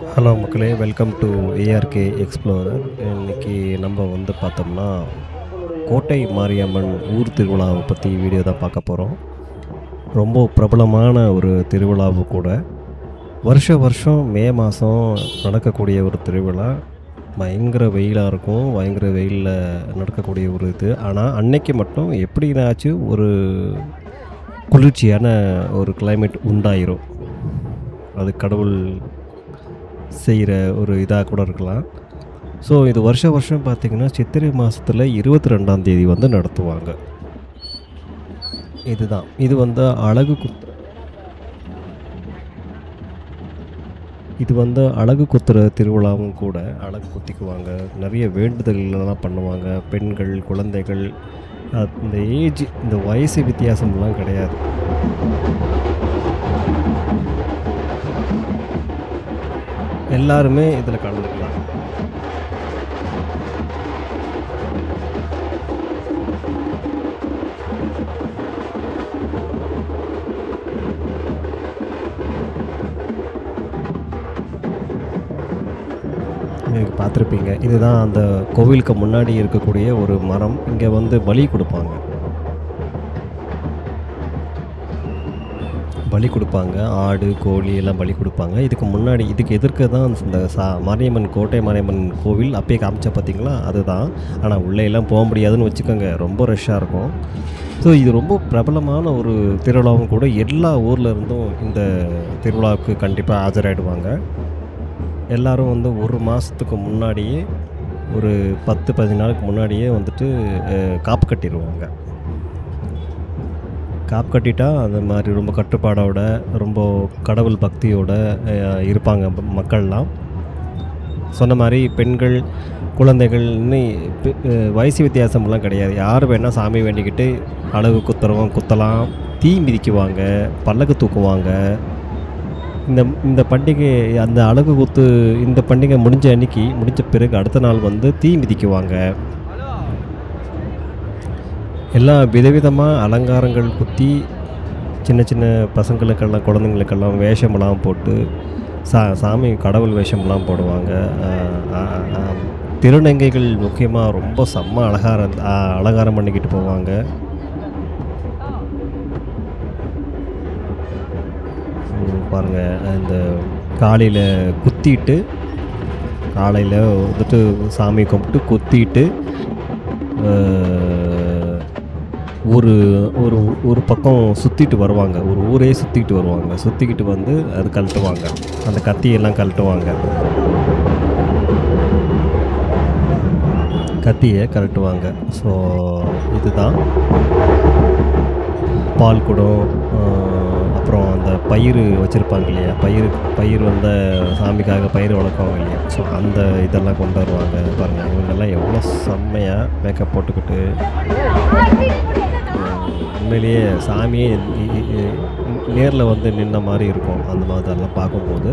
Hello மக்களே, welcome to ARK explorer. இன்னைக்கு நம்ம பார்த்தோம்னா, கோட்டை மாரியம்மன் ஊர் திருவிழாவை பற்றி வீடியோ தான் பார்க்க போகிறோம். ரொம்ப பிரபலமான ஒரு திருவிழாவும் கூட. வருஷம் மே மாதம் நடக்கக்கூடிய ஒரு திருவிழா. பயங்கர வெயிலாக இருக்கும். பயங்கர வெயிலில் நடக்கக்கூடிய ஒரு இது. ஆனால் அன்னைக்கு மட்டும் எப்படினாச்சும் ஒரு குளிர்ச்சியான ஒரு கிளைமேட் உண்டாயிரும். அது கடவுள் செய்கிற ஒரு இதாக கூட இருக்கலாம். ஸோ இது வருஷம் பார்த்திங்கன்னா சித்திரை மாதத்தில் 22ஆம் தேதி நடத்துவாங்க. இதுதான் இது அழகு குத்துற திருவிழாவும் கூட. அழகு குத்திக்குவாங்க, நிறைய வேண்டுதல்கள்லாம் பண்ணுவாங்க. பெண்கள், குழந்தைகள், இந்த ஏஜ், இந்த வயசு வித்தியாசம்லாம் கிடையாது. எல்லாருமே இதில் கலந்துக்கலாம். நீங்கள் பார்த்துருப்பீங்க, இதுதான் அந்த கோவிலுக்கு முன்னாடி இருக்கக்கூடிய ஒரு மரம். இங்கே பலி கொடுப்பாங்க. பலி கொடுப்பாங்க. ஆடு, கோழி எல்லாம் பலி கொடுப்பாங்க. இதுக்கு எதிர்க்க தான் இந்த மாரியம்மன், கோட்டை மாரியம்மன் கோவில் அப்பயே காமிச்சா பார்த்தீங்களா, அதுதான். ஆனால் உள்ளே எல்லாம் போக முடியாதுன்னு வச்சுக்கோங்க, ரொம்ப ரஷ்ஷாக இருக்கும். ஸோ இது ரொம்ப பிரபலமான ஒரு திருவிழாவும் கூட. எல்லா ஊரில் இருந்தும் இந்த திருவிழாவுக்கு கண்டிப்பாக ஆஜராகிடுவாங்க. எல்லோரும் ஒரு மாதத்துக்கு முன்னாடியே, ஒரு 10-15 நாளுக்கு முன்னாடியே காப்பு கட்டிடுவாங்க. காப்பு கட்டிட்டா அந்த மாதிரி ரொம்ப கட்டுப்பாடோட, ரொம்ப கடவுள் பக்தியோடு இருப்பாங்க மக்கள்லாம். சொன்ன மாதிரி பெண்கள், குழந்தைகள்னு வயசு வித்தியாசம்லாம் கிடையாது. யார் வேணால் சாமி வேண்டிக்கிட்டு அழகு குத்துறவங்க குத்தலாம். தீ மிதிக்குவாங்க, பல்லக்கு தூக்குவாங்க. இந்த பண்டிகை, அந்த அழகு குத்து இந்த பண்டிகை முடிஞ்ச பிறகு அடுத்த நாள் தீ மிதிக்குவாங்க. எல்லா விதவிதமாக அலங்காரங்கள் குத்தி, சின்ன சின்ன பசங்களுக்கெல்லாம், குழந்தைங்களுக்கெல்லாம் வேஷமெல்லாம் போட்டு, சாமி கடவுள் வேஷமெல்லாம் போடுவாங்க. திருநங்கைகள் முக்கியமாக ரொம்ப செம்ம அலங்காரம் பண்ணிக்கிட்டு போவாங்க. பாருங்கள், இந்த காலையில் குத்திட்டு, காலையில் சாமி கும்பிட்டு குத்திட்டு, ஒரு ஒரு ஒரு பக்கம் சுற்றிட்டு வருவாங்க. ஒரு ஊரே சுற்றிக்கிட்டு வருவாங்க. சுற்றிக்கிட்டு அது கழட்டுவாங்க. அந்த கத்தியெல்லாம் கழட்டுவாங்க. கத்தியை கழட்டுவாங்க. ஸோ இதுதான் பால் குடம், அப்புறம் அந்த பயிர் வச்சுருப்பாங்க இல்லையா, பயிர் சாமிக்காக பயிர் வளர்க்குவாங்க இல்லையா. ஸோ அந்த இதெல்லாம் கொண்டு வருவாங்க. பாருங்கள், இவங்கெல்லாம் எவ்வளோ செம்மையாக மேக்கப் போட்டுக்கிட்டு, உண்மையிலேயே சாமியே நேரில் நின்ன மாதிரி இருக்கும் அந்த மாதிரிலாம் பார்க்கும்போது.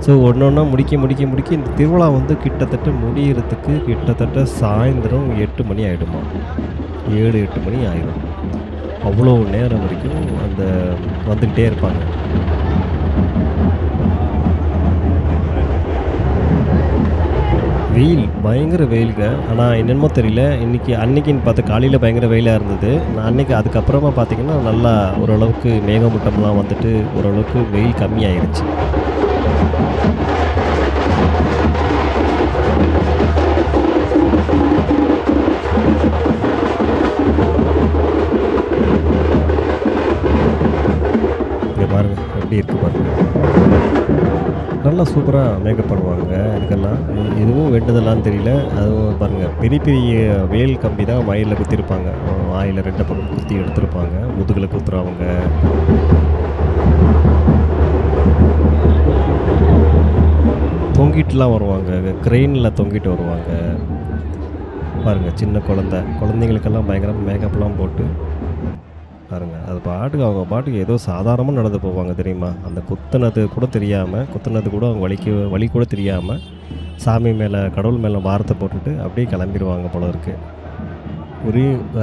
ஸோ ஒன்று முடிக்க இந்த திருவிழா கிட்டத்தட்ட முடிகிறதுக்கு கிட்டத்தட்ட சாயந்தரம் 8 மணி ஆகிடுமா, 7-8 மணி ஆகிடும். அவ்வளோ நேரம் வரைக்கும் வந்துக்கிட்டே இருப்பாங்க. வெயில், பயங்கர வெயிலுங்க. ஆனால் என்னென்னமோ தெரியல, அன்னைக்குன்னு பார்த்து காலையில் பயங்கர வெயிலாக இருந்தது. நான் அதுக்கப்புறமா பார்த்திங்கன்னா நல்லா ஓரளவுக்கு மேகமூட்டம்லாம் ஓரளவுக்கு வெயில் கம்மியாயிருச்சு. இங்கே பாருங்கள் எப்படி இருக்குது பாருங்கள். நல்லா சூப்பராக மேக்கப் பண்ணுவாங்க. இதுக்கெல்லாம் எதுவும் வேண்டுதலான்னு தெரியல. அதுவும் பாருங்கள், பெரிய பெரிய வேல் கம்பி தான் வயலில் குத்திருப்பாங்க. வாயில் 2 பக்கம் குத்தி எடுத்துருப்பாங்க. முதுகில் குத்துறவங்க. தொங்கிட்டுலாம் வருவாங்க. க்ரெயினில் தொங்கிட்டு வருவாங்க. பாருங்கள், சின்ன குழந்தைங்களுக்கெல்லாம் பயங்கரமாக மேக்கப்லாம் போட்டு பாருங்கள். அது அவங்க பாட்டுக்கு ஏதோ சாதாரணமாக நடந்து போவாங்க தெரியுமா. அந்த குத்துனது கூட அவங்க வலி கூட தெரியாமல் சாமி மேலே, கடவுள் மேலே வாரத்தை போட்டுட்டு அப்படியே கிளம்பிடுவாங்க போல இருக்குது.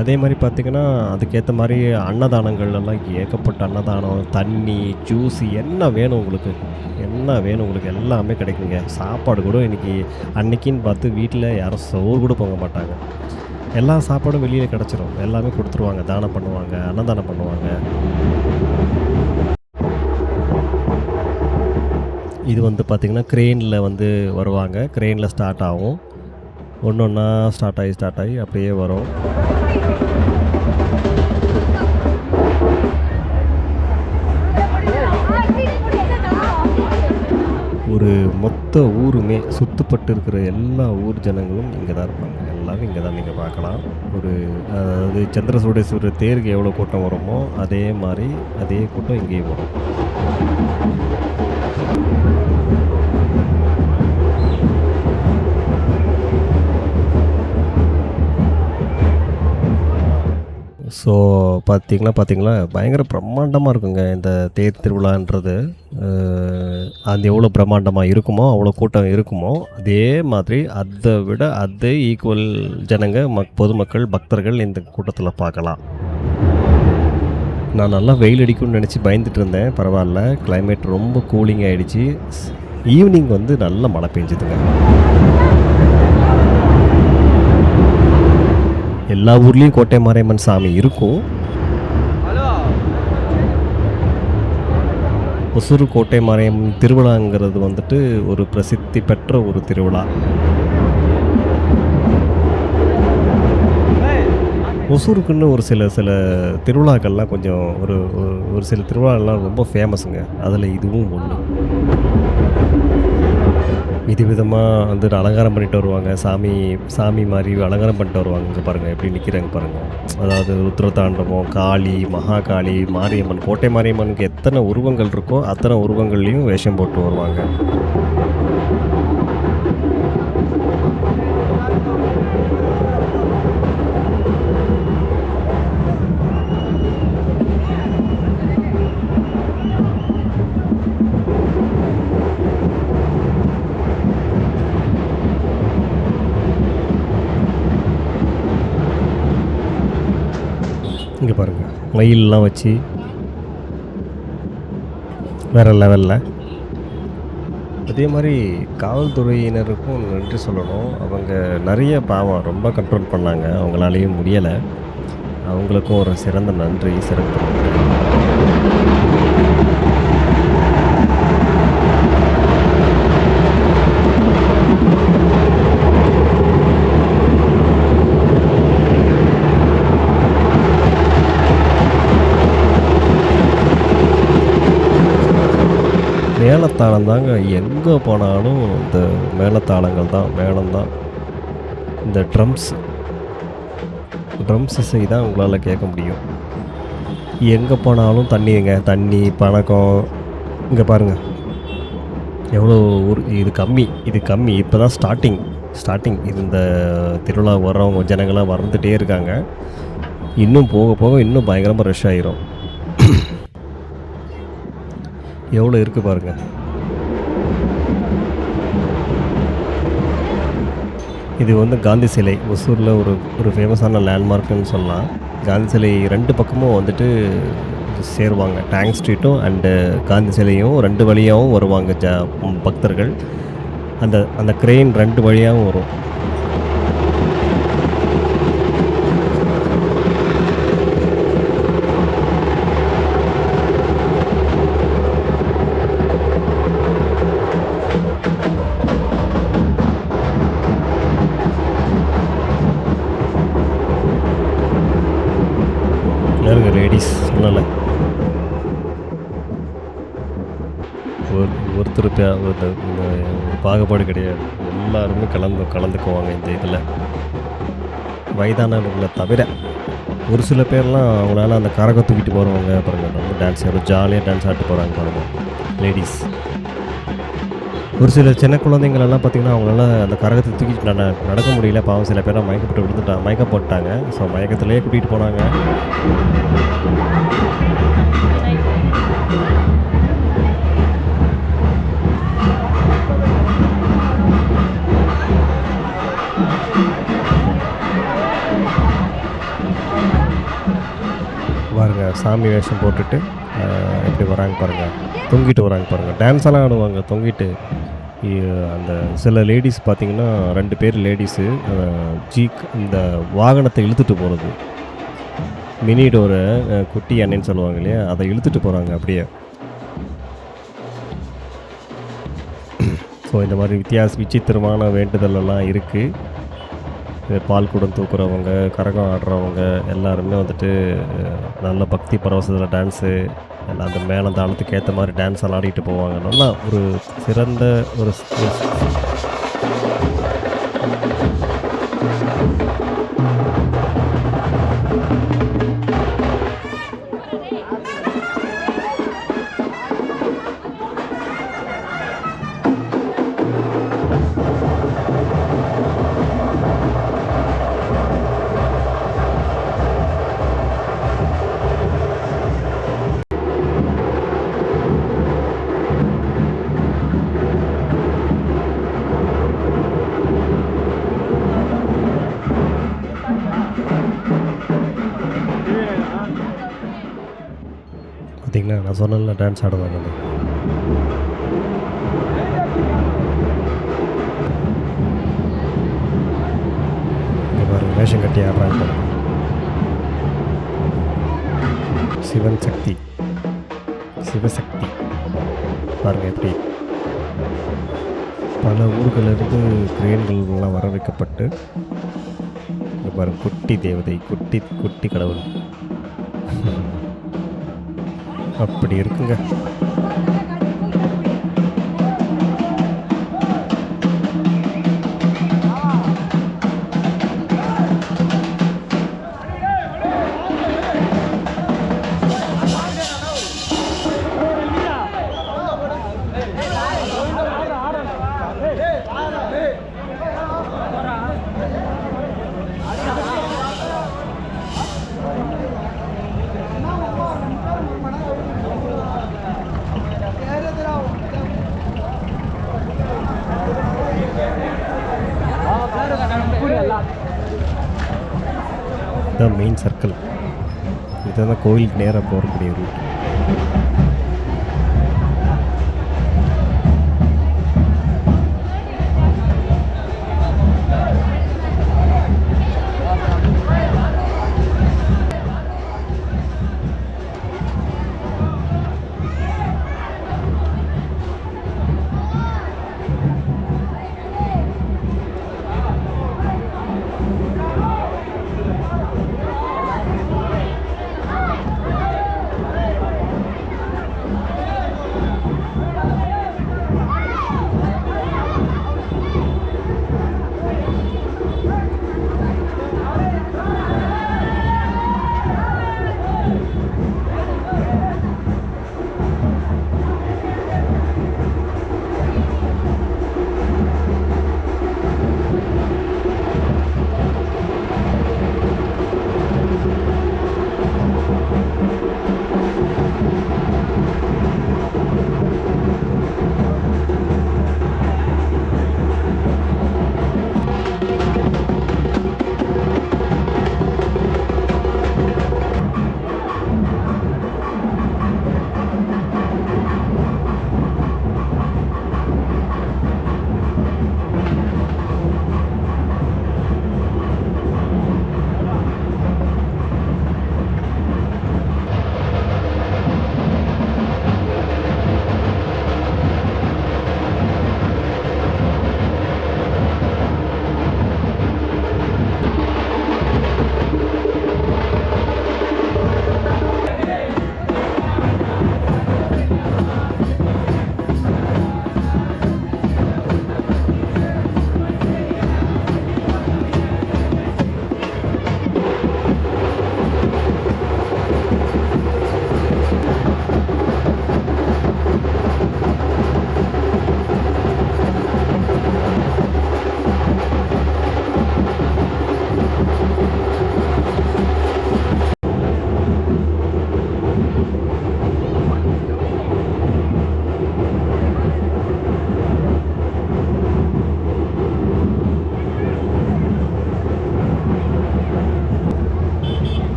அதே மாதிரி பார்த்திங்கன்னா, அதுக்கேற்ற மாதிரி அன்னதானங்கள் எல்லாம் ஏகப்பட்ட அன்னதானம், தண்ணி, ஜூஸு, என்ன வேணும் உங்களுக்கு, என்ன என்ன வேணும் உங்களுக்கு எல்லாமே கிடைக்குங்க. சாப்பாடு கூட இன்றைக்கி அன்னைக்கின்னு பார்த்து வீட்டில் யாரும் சோறு கூட பொங்க மாட்டாங்க. எல்லா சாப்பாடும் வெளியே கிடச்சிரும். எல்லாமே கொடுத்துருவாங்க. தானம் பண்ணுவாங்க, அன்னதானம் பண்ணுவாங்க. இது வந்து பார்த்திங்கன்னா க்ரெயினில் வந்து வருவாங்க. க்ரெயினில் ஸ்டார்ட் ஆகும். ஒன்று ஒன்றா ஸ்டார்ட் ஆகி அப்படியே வரும். ஒரு மொத்த ஊருமே சுற்றுப்பட்டு இருக்கிற எல்லா ஊர் ஜனங்களும் இங்கே தான் இருப்பாங்க. எல்லாரும் இங்கே தான் நீங்கள் பார்க்கலாம். ஒரு அதாவது சந்திரசூடேஸ்வரர் தேருக்கு எவ்வளோ கூட்டம் வருமோ அதே மாதிரி அதே கூட்டம் இங்கேயும் வரும். ஸோ பார்த்தீங்களா பயங்கர பிரம்மாண்டமாக இருக்குங்க இந்த தேர் திருவிழான்றது. அது எவ்வளோ பிரம்மாண்டமாக இருக்குமோ அவ்வளோ கூட்டம் இருக்குமோ அதே மாதிரி அதை விட அதே ஈக்குவல் ஜனங்க பொதுமக்கள் பக்தர்கள் இந்த கூட்டத்தில் பார்க்கலாம். நான் நல்லா வெயில் அடிக்கும்னு நினச்சி பயந்துட்டு இருந்தேன். பரவாயில்ல, கிளைமேட் ரொம்ப கூலிங் ஆகிடுச்சு. ஈவினிங் வந்து நல்ல மழை பெஞ்சுதுங்க. எல்லா ஊர்லேயும் கோட்டை மாரியம்மன் சாமி இருக்கும். ஒசூர் கோட்டை மாரியம்மன் திருவிழாங்கிறது வந்துட்டு ஒரு பிரசித்தி பெற்ற ஒரு திருவிழா. ஒசூருக்குன்னு ஒரு சில திருவிழாக்கள்லாம் கொஞ்சம் ஒரு சில திருவிழாக்கள்லாம் ரொம்ப ஃபேமஸுங்க. அதில் இதுவும் ஒன்று. விதமாக வந்துட்டு அலங்காரம் பண்ணிட்டு வருவாங்க. சாமி மாதிரி அலங்காரம் பண்ணிட்டு வருவாங்க. இங்கே பாருங்கள் எப்படி நிற்கிறாங்க பாருங்கள். அதாவது ருத்ரதாண்டவம், காளி, மகாகாளி, மாரியம்மன், கோட்டை மாரியம்மனுக்கு எத்தனை உருவங்கள் இருக்கோ அத்தனை உருவங்கள்லேயும் வேஷம் போட்டு வருவாங்க. இங்கே பாருங்கள் மயிலெலாம் வச்சு வேறு லெவலில். அதே மாதிரி காவல்துறையினருக்கும் நன்றி சொல்லணும். அவங்க நிறைய பாவம் ரொம்ப கண்ட்ரோல் பண்ணாங்க. அவங்களாலேயும் முடியலை. அவங்களுக்கும் ஒரு சிறந்த நன்றி, சிறப்பு நன்றி. மேளத்தாளம் தாங்க, எங்கே போனாலும் இந்த மேளத்தாளங்கள் தான், மேளம்தான். இந்த ட்ரம்ஸ் இசை தான் உங்களால் கேட்க முடியும். எங்கே போனாலும் தண்ணி பணக்கம். இங்கே பாருங்கள் எவ்வளோ இது கம்மி. இப்போ தான் ஸ்டார்டிங். இந்த திருவிழா வர்றவங்க ஜனங்களாம் வந்துகிட்டே இருக்காங்க. இன்னும் போக போக இன்னும் பயங்கரமாக ரஷ் ஆகிரும். எவ்வளோ இருக்குது பாருங்கள். இது வந்து காந்தி சிலை, ஒசூரில் ஒரு ஃபேமஸான லேண்ட்மார்க்குன்னு சொல்லலாம். காந்தி சிலை 2 பக்கமும் வந்துட்டு சேருவாங்க. டேங்க் ஸ்ட்ரீட்டும் அண்டு காந்தி சிலையும் 2 வழியாகவும் வருவாங்க பக்தர்கள். அந்த க்ரெயின் 2 வழியாகவும் வரும். லேடிஸ் சொல்லலை, ஒருத்தர் பாகுபாடு கிடையாது. எல்லாருமே கலந்துக்குவாங்க இந்த இதில். வயதானவங்களை தவிர ஒரு சில பேர்லாம் அவங்களால அந்த கரகம் தூக்கிட்டு போகிறவங்க பாருங்கள், ரொம்ப டான்ஸ் ஜாலியாக டான்ஸ் ஆடிட்டு போகிறாங்க பாருங்கள் லேடிஸ். ஒரு சில சின்ன குழந்தைங்களெல்லாம் பார்த்திங்கன்னா அவங்களால அந்த கரகத்தை தூக்கிட்டு நடக்க முடியல. பாவம், சில பேரை மயக்கம் போட்டாங்க. ஸோ மயக்கத்திலே கூட்டிகிட்டு போனாங்க. பாருங்க, சாமி வேஷம் போட்டுட்டு எப்படி வராங்க பாருங்கள், தொங்கிட்டு வராங்க பாருங்கள், டான்ஸ் எல்லாம் ஆடுவாங்க தொங்கிட்டு. அந்த சில லேடீஸ் பார்த்தீங்கன்னா 2 பேர் லேடீஸு ஜீக் இந்த வாகனத்தை இழுத்துட்டு போகிறது, மினி டோரை, குட்டி யானைன்னு சொல்லுவாங்க இல்லையா, அதை இழுத்துட்டு போகிறாங்க அப்படியே. ஸோ இந்த மாதிரி விசித்திரமான வேண்டுதலெல்லாம் இருக்குது. பால் குடம் தூக்குறவங்க, கரகம் ஆடுறவங்க எல்லாருமே வந்துட்டு நல்ல பக்தி பரவசத்தில் டான்ஸு எல்லாம் அந்த மேளம் தாளத்துக்கு ஏற்ற மாதிரி டான்ஸ் எல்லாம் ஆடிட்டு போவாங்க. நல்லா ஒரு சிறந்த ஒரு பார்த்தீங்களா, நான் சொன்னேன்ல டான்ஸ் ஆடுவாங்கன்னு. இங்கே பாருங்க வேஷம் கட்டி ஆடுறாங்க பாருங்க. சிவன் சக்தி, சிவசக்தி பாருங்கள் எப்படி பல ஊர்களிலிருந்து கிரேன்கள்லாம் வர வைக்கப்பட்டு இங்கே பாருங்கள் குட்டி தேவதை, குட்டி குட்டி கடவுள் அப்படி இருக்குங்க. இதுதான் மெயின் சர்க்கிள், இதுதான் கோயிலுக்கு நேராக போகக்கூடிய ரூட்.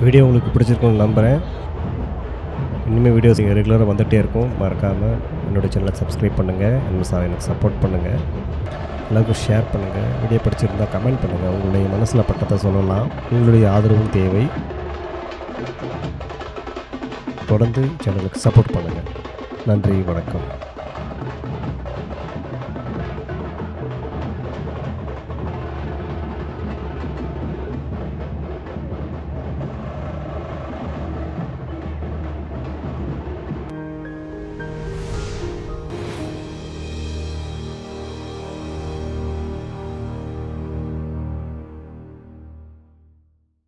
வீடியோ உங்களுக்கு பிடிச்சிருக்குன்னு நம்புகிறேன். இனிமேல் வீடியோஸ் இங்கே ரெகுலராக வந்துகிட்டே இருக்கும். மறக்காமல் என்னோடய சேனலை சப்ஸ்கிரைப் பண்ணுங்கள். எனக்கு சப்போர்ட் பண்ணுங்கள். எல்லாருக்கும் ஷேர் பண்ணுங்கள். வீடியோ பிடிச்சிருந்தால் கமெண்ட் பண்ணுங்கள். உங்களுடைய மனசில் பட்டத்தை சொல்லலாம். உங்களுடைய ஆதரவும் தேவை. தொடர்ந்து சேனலுக்கு சப்போர்ட் பண்ணுங்கள். நன்றி, வணக்கம்.